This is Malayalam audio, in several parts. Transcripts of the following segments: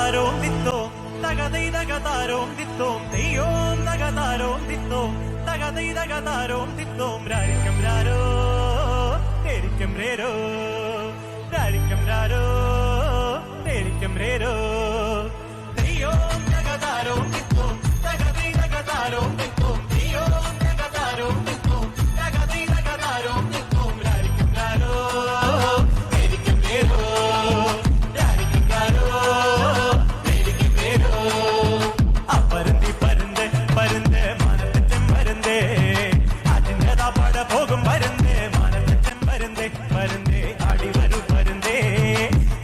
തകതാരോം ദിത്തോ തകതൈ തകതാരോം ദിത്തോം തെയ്യോം തകതാരോം ദിത്തോം തകതൈ തകതാരോം ദിത്തോം രാരിക്കം രാരോ തേരിക്കം രേരോ രാരിക്കം രാരോ തേരിക്കം രേരോ തെയ്യോം തകതാരോം ദിത്തോം തകതൈ തകതാരോം ദിത്തോം തെയ്യോം തകതാരോം ദിത്തോം തകതൈ തകതാരോം ദിത്തോം രാരിക്കം രാരോ തേരിക്കം രേരോ പോകും പരുന്തേ മാനത്തച്ഛൻ പരുന്തേ പരുന്തേ അടി വരൂ പരുന്തേ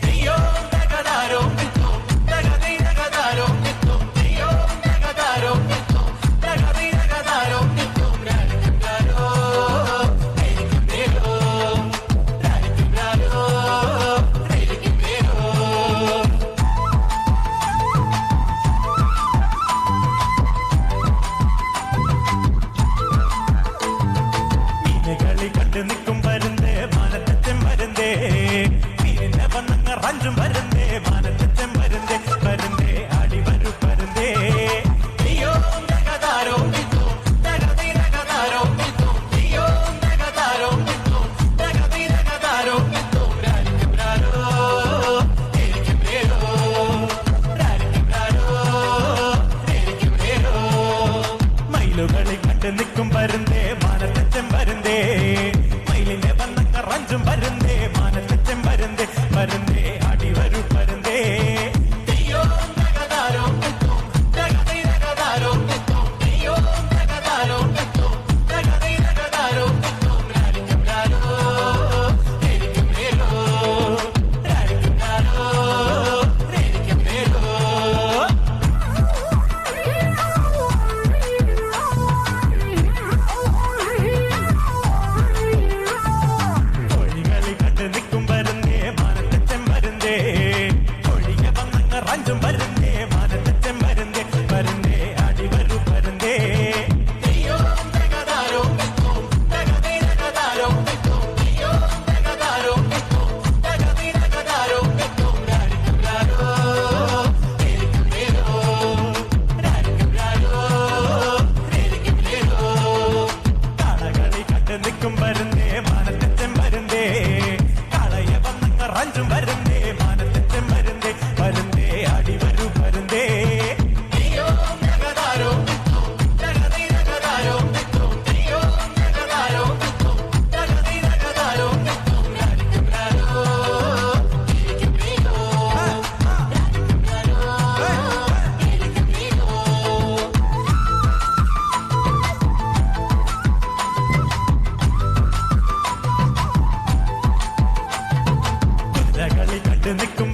തെയ്യോ തകതാരോ നിത്തോ തകതൈ തകതാരോ നിത്തോ തെയ്യോ തകതാരോ നിത്തോ തകതൈ തകതാരോ നിത്തോ രാരിക്കും രാരോ തേരിക്കും രേരോ രാരിക്കും രാരോ തേരിക്കും രേരോ കളി കണ്ടു നിൽക്കും പരുന്തേ മാനത്തച്ഛൻ പരുന്തേ പിന്നെ വന്നങ്ങ റഞ്ചും പരുന്തേ മാനത്തച്ഛൻ പരുന്തേ പരുന്തേ അടി വരൂ പരുന്തേ തെയ്യോ തകതാരോ നിത്തോ തകതൈ തകതാരോ നിത്തോ തെയ്യോ തകതാരോ നിത്തോ തകതൈ തകതാരോ നിത്തോ രാരിക്കും രാരോ തേരിക്കും രേരോ രാരിക്കും രാരോ തേരിക്കും രേരോ മയിലുകളി കണ്ടു നിൽക്കും പരുന്തേ മാനത്തച്ഛൻ പരുന്തേ മയിലിന്റെ വന്നങ്ങ റഞ്ചും പരുന്തേ മാനത്തച്ഛൻ പരുന്തേ പരുന്തേ അടി വരൂ പരുന്തേ തെയ്യോ തകതാരോ നിത്തോ തകതൈ തകതാരോ നിത്തോ തെയ്യോ തകതാരോ നിത്തോ തകതൈ തകതാരോ നിത്തോ രാരിക്കും രാരോ തേരിക്കും രേരോ രാരിക്കും രാരോ തേരിക്കും രേരോ നിൽക്കും പരുന്തേ മാനത്തച്ഛൻ പരുന്തേ ഒഴികെ വന്നങ്ങ റഞ്ചും പരുന്തേ മാനത്തച്ഛൻ പരുന്തേ പരുന്തേ അടി വരൂ പരുന്തേ തെയ്യോ തകതാരോ നിത്തോ തകതൈ തകതാരോ നിത്തോ തെയ്യോ തകതാരോ നിത്തോ തകതൈ തകതാരോ നിത്തോ രാരിക്കും രാരോ തേരിക്കും രേരോ രാരിക്കും രാരോ തേരിക്കും രേരോ കളകളി കണ്ടു നിൽക്കും പരുന്തേ മാനത്തച്ഛൻ പരുന്തേ റഞ്ചും പരുന്തേ മാനത്തച്ഛൻ പരുന്തേ പരുന്തേ അടി വരൂ പരുന്തേ തെയ്യോ തകതാരോ നിത്തോ തകതൈ തകതാരോ നിത്തോ തെയ്യോ തകതാരോ നിത്തോ തകതൈ തകതാരോ നിത്തോ രാരിക്കും രാരോ തേരിക്കും രേരോ രാരിക്കും രാരോ തേരിക്കും രേരോ കളി കണ്ടു നിൽക്കും